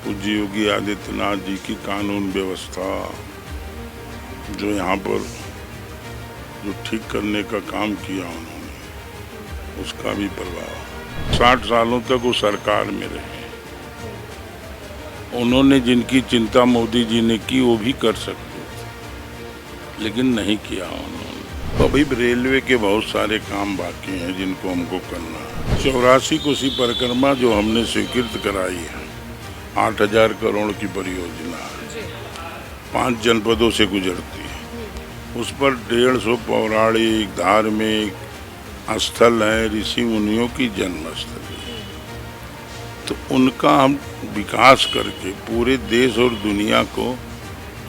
पूज्य योगी आदित्यनाथ जी की कानून व्यवस्था जो यहाँ पर जो ठीक करने का काम किया उन्होंने, उसका भी प्रभाव। 60 सालों तक वो सरकार में रहे, उन्होंने जिनकी चिंता मोदी जी ने की वो भी कर सकते थे, लेकिन नहीं किया उन्होंने। अभी रेलवे के बहुत सारे काम बाकी हैं जिनको हमको करना है। 84 कोसी परिक्रमा जो हमने स्वीकृत कराई है, 8000 करोड़ की परियोजना है, 5 जनपदों से गुजरती है। उस पर 150 पौराणिक धार्मिक स्थल हैं, ऋषि मुनियों की जन्मस्थली, तो उनका हम विकास करके पूरे देश और दुनिया को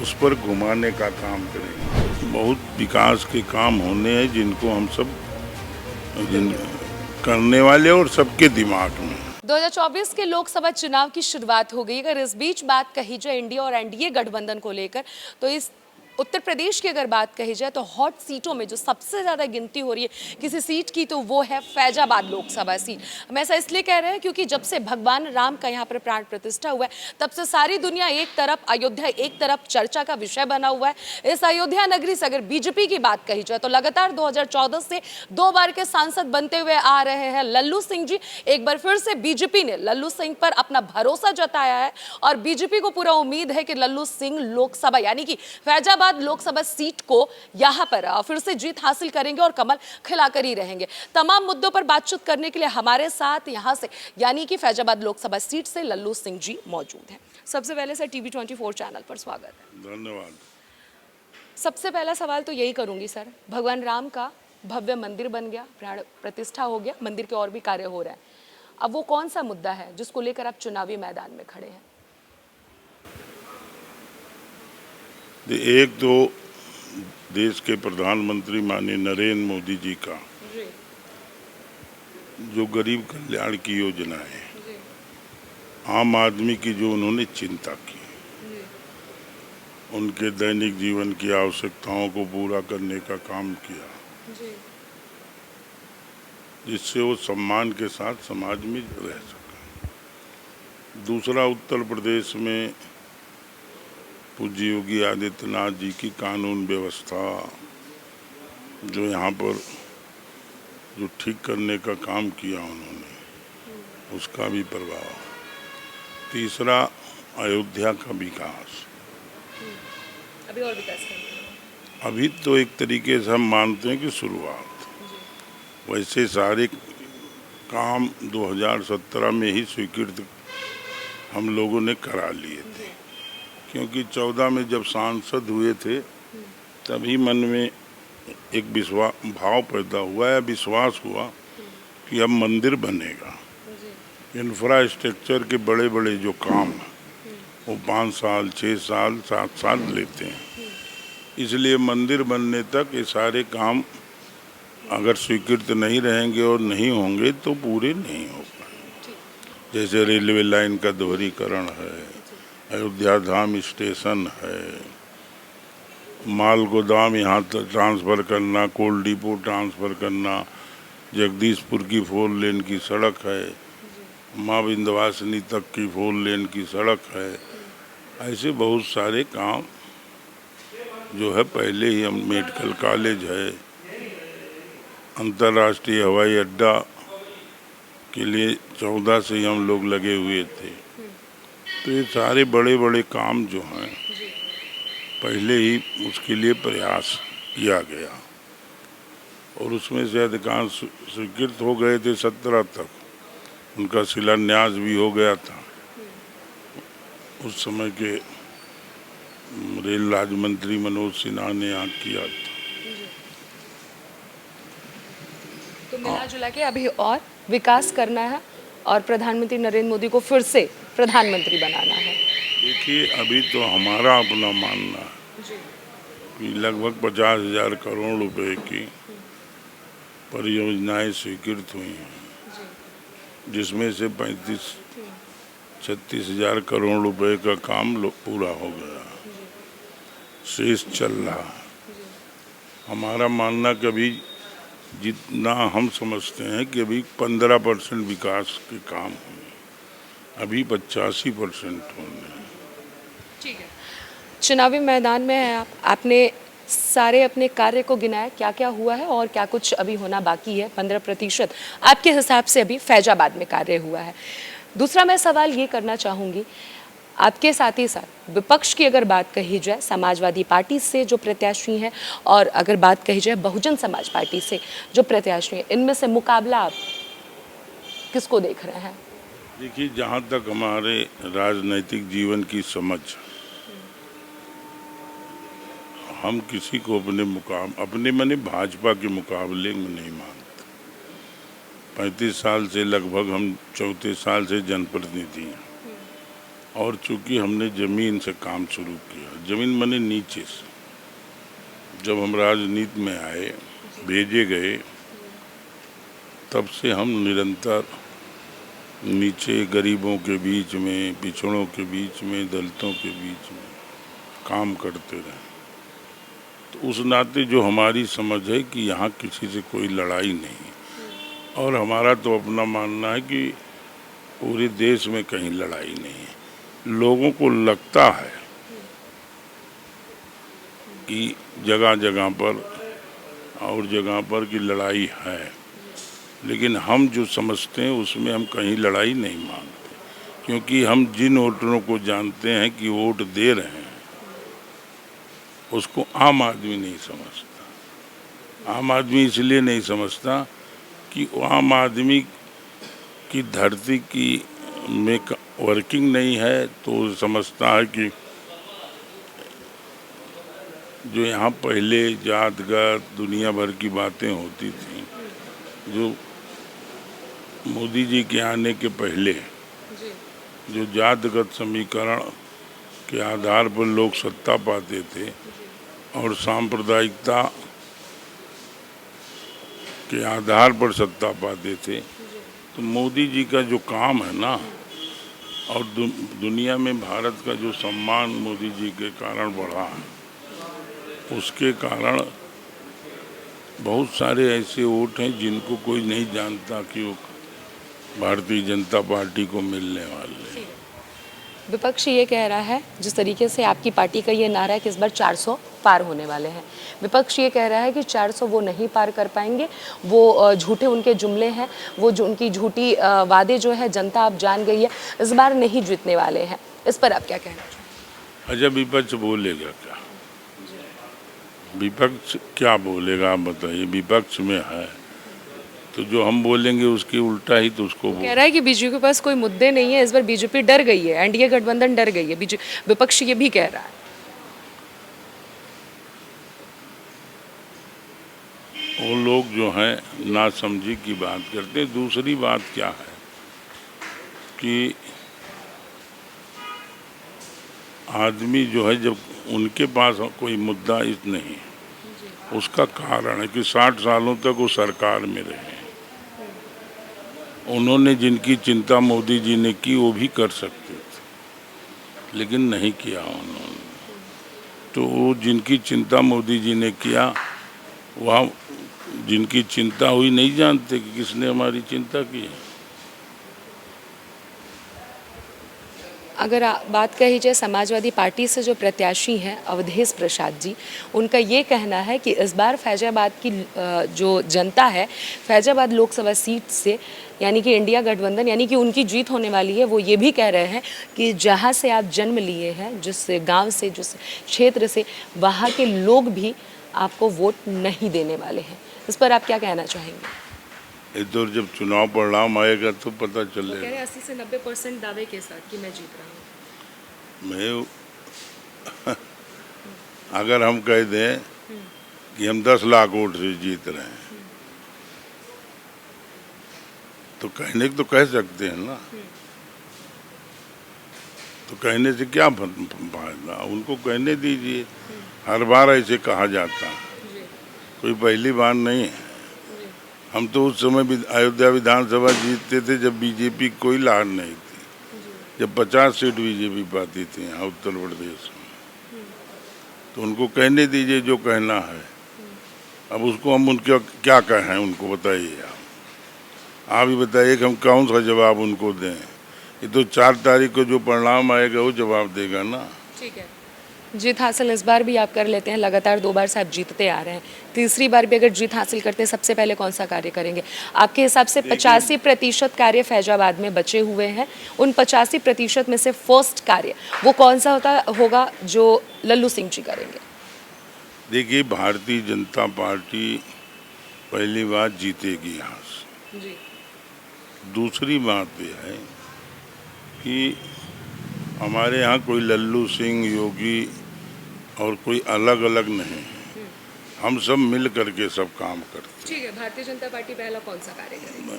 उस पर घुमाने का काम करेंगे। बहुत विकास के काम होने हैं जिनको हम सब करने वाले और सबके दिमाग में। 2024 के लोकसभा चुनाव की शुरुआत हो गई। अगर इस बीच बात कही जाए इंडिया और एनडीए गठबंधन को लेकर, तो इस उत्तर प्रदेश की अगर बात कही जाए तो हॉट सीटों में जो सबसे ज्यादा गिनती हो रही है किसी सीट की, तो वो है फैजाबाद लोकसभा सीट। हम ऐसा इसलिए कह रहे हैं क्योंकि जब से भगवान राम का यहाँ पर प्राण प्रतिष्ठा हुआ है, तब से सारी दुनिया एक तरफ, अयोध्या एक तरफ चर्चा का विषय बना हुआ है। इस अयोध्या नगरी से अगर बीजेपी की बात कही जाए तो लगातार 2014 से 2 बार के सांसद बनते हुए आ रहे हैं लल्लू सिंह जी। एक बार फिर से बीजेपी ने लल्लू सिंह पर अपना भरोसा जताया है और बीजेपी को पूरा उम्मीद है कि लल्लू सिंह लोकसभा यानी कि फैजाबाद लोकसभा सीट को यहां पर फिर से जीत हासिल करेंगे और कमल खिलाकर ही रहेंगे। तमाम मुद्दों पर बातचीत करने के लिए हमारे साथ यहां से यानी कि फैजाबाद लोकसभा सीट से लल्लू सिंह जी मौजूद हैं। सबसे पहले सर टीवी 24 चैनल पर स्वागत है। धन्यवाद। सबसे पहला सवाल तो यही करूंगी सर, भगवान राम का भव्य मंदिर बन गया, प्राण प्रतिष्ठा हो गया, मंदिर के और भी कार्य हो रहे हैं, अब वो कौन सा मुद्दा है जिसको लेकर आप चुनावी मैदान में खड़े हैं? एक तो देश के प्रधानमंत्री माननीय नरेंद्र मोदी जी का जो गरीब कल्याण की योजना है, आम आदमी की जो उन्होंने चिंता की, उनके दैनिक जीवन की आवश्यकताओं को पूरा करने का काम किया, जिससे वो सम्मान के साथ समाज में रह सका। दूसरा, उत्तर प्रदेश में पूज्य योगी आदित्यनाथ जी की कानून व्यवस्था जो यहाँ पर जो ठीक करने का काम किया उन्होंने, उसका भी प्रभाव। तीसरा, अयोध्या का विकास। अभी और विकास करेंगे? अभी तो एक तरीके से हम मानते हैं कि शुरुआत, वैसे सारे काम 2017 में ही स्वीकृत हम लोगों ने करा लिए थे, क्योंकि 14 में जब सांसद हुए थे तभी मन में एक भाव पैदा हुआ या विश्वास हुआ कि अब मंदिर बनेगा। इंफ्रास्ट्रक्चर के बड़े बड़े जो काम वो 5 साल 6 साल 7 साल लेते हैं, इसलिए मंदिर बनने तक ये सारे काम अगर स्वीकृत नहीं रहेंगे और नहीं होंगे तो पूरे नहीं हो पाएंगे। जैसे रेलवे लाइन का दोहरीकरण है, अयोध्या धाम स्टेशन है, माल गोदाम यहाँ तक ट्रांसफ़र करना, कोल्ड डिपो ट्रांसफ़र करना, जगदीशपुर की 4 लेन की सड़क है, माँ विंध्यवासिनी तक की 4 लेन की सड़क है। ऐसे बहुत सारे काम जो है, पहले ही हम मेडिकल कॉलेज है, अंतर्राष्ट्रीय हवाई अड्डा के लिए 14 से ही हम लोग लगे हुए थे। तो ये सारे बड़े बड़े काम जो हैं पहले ही उसके लिए प्रयास किया गया और उसमें से अधिकांश स्वीकृत हो गए थे। 17 तक उनका शिलान्यास भी हो गया था। उस समय के रेल राज्य मंत्री मनोज सिन्हा ने यहाँ किया था। तो मिला जुला के अभी और विकास करना है और प्रधानमंत्री नरेंद्र मोदी को फिर से प्रधानमंत्री बनाना है। देखिए, अभी तो हमारा अपना मानना है कि लगभग 50,000 करोड़ रुपए की परियोजनाएं स्वीकृत हुई हैं, जिसमें से 35-36,000 करोड़ रुपए का काम पूरा हो गया, शेष चल रहा। हमारा मानना कभी जितना हम समझते हैं कि अभी 15% विकास के काम हुए, अभी 85% होने। ठीक है, चुनावी मैदान में है आप, आपने सारे अपने कार्य को गिनाया, क्या क्या हुआ है और क्या कुछ अभी होना बाकी है? 15% आपके हिसाब से अभी फैजाबाद में कार्य हुआ है। दूसरा मैं सवाल ये करना चाहूँगी, आपके साथ ही साथ विपक्ष की अगर बात कही जाए, समाजवादी पार्टी से जो प्रत्याशी हैं और अगर बात कही जाए बहुजन समाज पार्टी से जो प्रत्याशी हैं, इनमें से मुकाबला आप किसको देख रहे हैं? देखिए, जहाँ तक हमारे राजनीतिक जीवन की समझ, हम किसी को अपने माने भाजपा के मुकाबले में नहीं मानते। 35 साल से लगभग हम 34 साल से जनप्रतिनिधि हैं और चूंकि हमने जमीन से काम शुरू किया, जमीन माने नीचे से, जब हम राजनीति में आए, भेजे गए, तब से हम निरंतर नीचे गरीबों के बीच में, पिछड़ों के बीच में, दलितों के बीच में काम करते रहे। तो उस नाते जो हमारी समझ है कि यहाँ किसी से कोई लड़ाई नहीं, और हमारा तो अपना मानना है कि पूरे देश में कहीं लड़ाई नहीं है। लोगों को लगता है कि जगह जगह पर और जगह पर की लड़ाई है, लेकिन हम जो समझते हैं उसमें हम कहीं लड़ाई नहीं मानते, क्योंकि हम जिन वोटरों को जानते हैं कि वोट दे रहे हैं, उसको आम आदमी नहीं समझता। आम आदमी इसलिए नहीं समझता कि वो आम आदमी की धरती की में वर्किंग नहीं है, तो समझता है कि जो यहाँ पहले जातगत दुनिया भर की बातें होती थी, जो मोदी जी के आने के पहले जो जातगत समीकरण के आधार पर लोग सत्ता पाते थे और सांप्रदायिकता के आधार पर सत्ता पाते थे, तो मोदी जी का जो काम है ना, और दुनिया में भारत का जो सम्मान मोदी जी के कारण बढ़ा है, उसके कारण बहुत सारे ऐसे वोट हैं जिनको कोई नहीं जानता कि वो भारतीय जनता पार्टी को मिलने वाले हैं। विपक्ष ये कह रहा है, जिस तरीके से आपकी पार्टी का ये नारा है कि इस बार 400 पार होने वाले हैं, विपक्ष ये कह रहा है कि 400 वो नहीं पार कर पाएंगे, वो झूठे उनके जुमले हैं, वो जो उनकी झूठी वादे जो है जनता अब जान गई है, इस बार नहीं जीतने वाले हैं। इस पर आप क्या कहना चाहेंगे? अच्छा, विपक्ष बोलेगा क्या? विपक्ष क्या बोलेगा आप बताइए? विपक्ष में है तो जो हम बोलेंगे उसकी उल्टा ही तो उसको कह रहा है कि बीजेपी के पास कोई मुद्दे नहीं है, इस बार बीजेपी डर गई है, एनडीए गठबंधन डर गई है, विपक्ष ये भी कह रहा है। वो लोग जो हैं नासमझी की बात करते हैं। दूसरी बात क्या है कि आदमी जो है, जब उनके पास कोई मुद्दा नहीं, उसका कारण है कि 60 सालों तक वो सरकार में रहे। उन्होंने जिनकी चिंता मोदी जी ने की वो भी कर सकते थे, लेकिन नहीं किया उन्होंने। तो वो जिनकी चिंता मोदी जी ने किया, वहाँ जिनकी चिंता हुई नहीं जानते कि किसने हमारी चिंता की है। अगर बात कही जाए समाजवादी पार्टी से जो प्रत्याशी हैं अवधेश प्रसाद जी, उनका ये कहना है कि इस बार फैजाबाद की जो जनता है, फैजाबाद लोकसभा सीट से यानी कि इंडिया गठबंधन यानी कि उनकी जीत होने वाली है। वो ये भी कह रहे हैं कि जहाँ से आप जन्म लिए हैं, जिस गांव से, जिस क्षेत्र से, वहाँ के लोग भी आपको वोट नहीं देने वाले हैं। इस पर आप क्या कहना चाहेंगे? इस दौर जब चुनाव परिणाम आएगा तो पता चलेगा। कह रहे 80 से 90% दावे के साथ कि मैं जीत रहा हूँ। मैं अगर हम कह दें कि हम 10 लाख वोट से जीत रहे हैं, तो कहने तो कह सकते हैं ना, तो कहने से क्या फायदा? उनको कहने दीजिए। हर बार ऐसे कहा जाता है, कोई पहली बार नहीं है। हम तो उस समय अयोध्या विधानसभा जीतते थे जब बीजेपी कोई लहर नहीं थी, जब 50 सीट बीजेपी पाती थी यहाँ उत्तर प्रदेश में। तो उनको कहने दीजिए जो कहना है। अब उसको हम उनके क्या कहें, उनको बताइए। आप ही बताइए कि हम कौन सा जवाब उनको दें ये तो 4 तारीख को जो परिणाम आएगा वो जवाब देगा ना। ठीक है, जीत हासिल इस बार भी आप कर लेते हैं, लगातार 2 बार से आप जीतते आ रहे हैं, तीसरी बार भी अगर जीत हासिल करते हैं सबसे पहले कौन सा कार्य करेंगे? आपके हिसाब से 85% कार्य फैजाबाद में बचे हुए हैं, उन 85% में से फर्स्ट कार्य वो कौन सा होगा जो लल्लू सिंह जी करेंगे? देखिए, भारतीय जनता पार्टी पहली बार जीतेगी यहाँ से। जी दूसरी बात यह है कि हमारे यहाँ कोई लल्लू सिंह, योगी और कोई अलग अलग नहीं है, हम सब मिल करके सब काम करते हैं। ठीक है, भारतीय जनता पार्टी पहला कौन सा कार्य करेगी?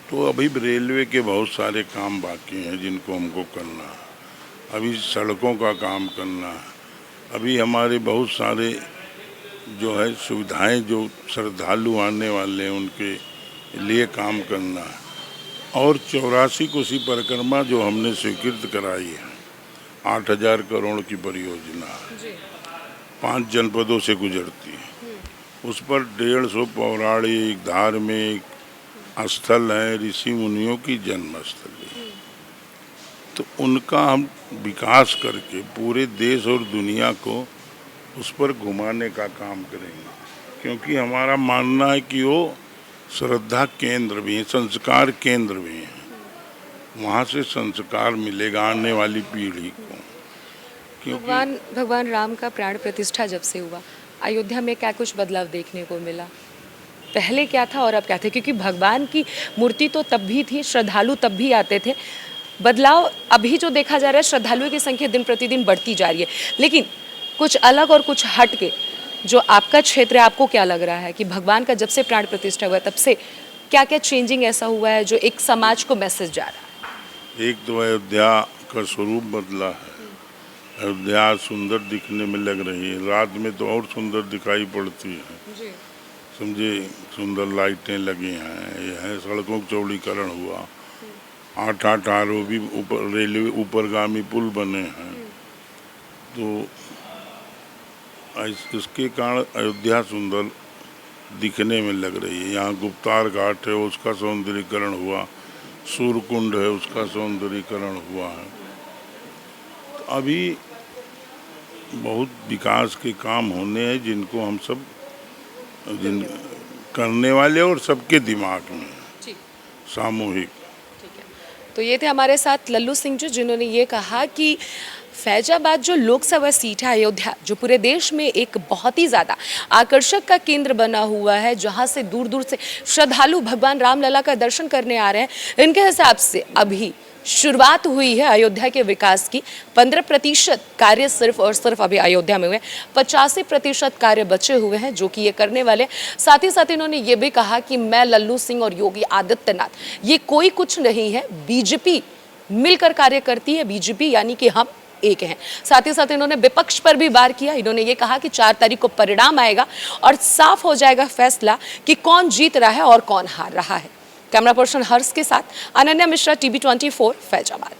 तो अभी रेलवे के बहुत सारे काम बाकी हैं जिनको हमको करना है, अभी सड़कों का काम करना है, अभी हमारे बहुत सारे जो है सुविधाएं जो श्रद्धालु आने वाले हैं उनके लिए काम करना है, और 84 कोसी परिक्रमा जो हमने स्वीकृत कराई है, 8,000 करोड़ की परियोजना है, 5 जनपदों से गुजरती है, उस पर 150 पौराणिक धार्मिक स्थल है, ऋषि मुनियों की जन्मस्थली है। तो उनका हम विकास करके पूरे देश और दुनिया को उस पर घुमाने का काम करेंगे, क्योंकि हमारा मानना है कि वो श्रद्धा केंद्र भी हैं, संस्कार केंद्र भी हैं, वहाँ से संस्कार मिलेगा आने वाली पीढ़ी को। क्योंकि भगवान राम का प्राण प्रतिष्ठा जब से हुआ, अयोध्या में क्या कुछ बदलाव देखने को मिला? पहले क्या था और अब क्या था? क्योंकि भगवान की मूर्ति तो तब भी थी, श्रद्धालु तब भी आते थे, बदलाव अभी जो देखा जा रहा है, श्रद्धालुओं की संख्या दिन प्रतिदिन बढ़ती जा रही है, लेकिन कुछ अलग और कुछ हट के जो आपका क्षेत्र है, आपको क्या लग रहा है कि भगवान का जब से प्राण प्रतिष्ठा हुआ तब से क्या क्या चेंजिंग ऐसा हुआ है जो एक समाज को मैसेज जा रहा है? एक तो अयोध्या का स्वरूप बदला है, अयोध्या सुंदर दिखने में लग रही है, रात में तो और सुंदर दिखाई पड़ती है, समझे, सुंदर लाइटें लगी हैं, यह है, सड़कों का चौड़ीकरण हुआ, 8 आरओबी ऊपर रेलवे ऊपरगामी पुल बने हैं, तो इसके कारण अयोध्या सुंदर दिखने में लग रही है। यहाँ गुप्तार घाट है, उसका सौंदर्यीकरण हुआ, सूर्यकुंड है, उसका सौंदर्यीकरण हुआ है। तो अभी बहुत विकास के काम होने हैं जिनको हम सब करने वाले और सबके दिमाग में सामूहिक। ठीक है, तो ये थे हमारे साथ लल्लू सिंह जी, जिन्होंने ये कहा कि फैजाबाद जो लोकसभा सीट है, अयोध्या, जो पूरे देश में एक बहुत ही ज़्यादा आकर्षक का केंद्र बना हुआ है, जहां से दूर दूर से श्रद्धालु भगवान रामलला का दर्शन करने आ रहे हैं, इनके हिसाब से अभी शुरुआत हुई है अयोध्या के विकास की। 15% कार्य सिर्फ और सिर्फ अभी अयोध्या में हुए, 85% कार्य बचे हुए हैं जो कि ये करने वाले। साथ ही साथ इन्होंने ये भी कहा कि मैं, लल्लू सिंह और योगी आदित्यनाथ, ये कोई कुछ नहीं है, बीजेपी मिलकर कार्य करती है, बीजेपी यानी कि हम एक हैं। साथ ही साथ इन्होंने विपक्ष पर भी वार किया, इन्होंने ये कहा कि 4 तारीख को परिणाम आएगा और साफ हो जाएगा फैसला कि कौन जीत रहा है और कौन हार रहा है। कैमरा पर्सन हर्ष के साथ अनन्या मिश्रा, TB24, फैजाबाद।